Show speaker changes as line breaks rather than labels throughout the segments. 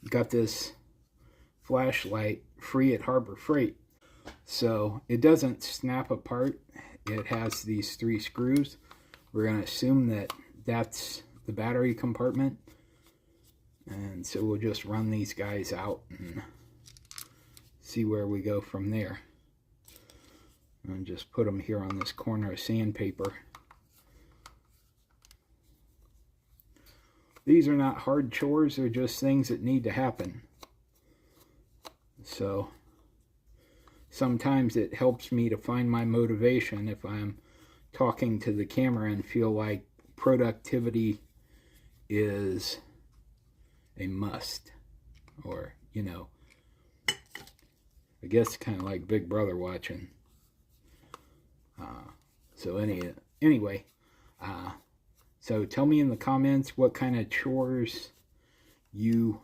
got this flashlight free at Harbor Freight. So it doesn't snap apart. It has these 3 screws. We're going to assume that that's the battery compartment. And so we'll just run these guys out and see where we go from there. And just put them here on this corner of sandpaper. These are not hard chores, they're just things that need to happen. So sometimes it helps me to find my motivation if I'm talking to the camera and feel like productivity is a must. Or, you know, I guess kind of like Big Brother watching. Anyway, so tell me in the comments what kind of chores you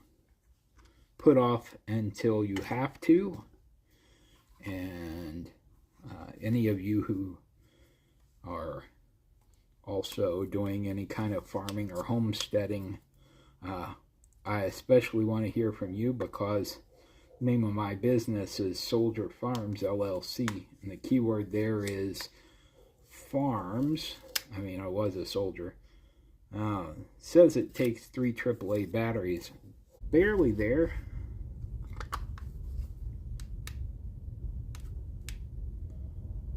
put off until you have to, and any of you who are also doing any kind of farming or homesteading, I especially want to hear from you, because the name of my business is Soldier Farms LLC, and the keyword there is farms. I mean, I was a soldier. Says it takes 3 AAA batteries. Barely there.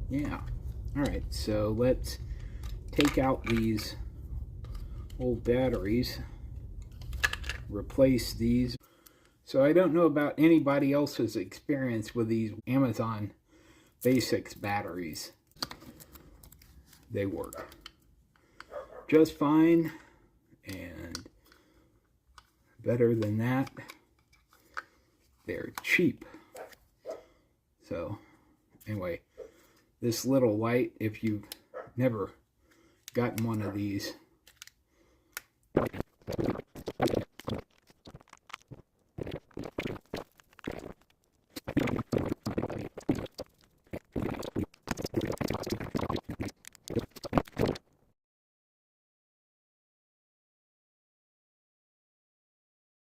Yeah. Alright, so let's take out these old batteries, replace these. So I don't know about anybody else's experience with these Amazon Basics batteries. They work just fine, and better than that, they're cheap. So anyway, this little light, if you've never gotten one of these,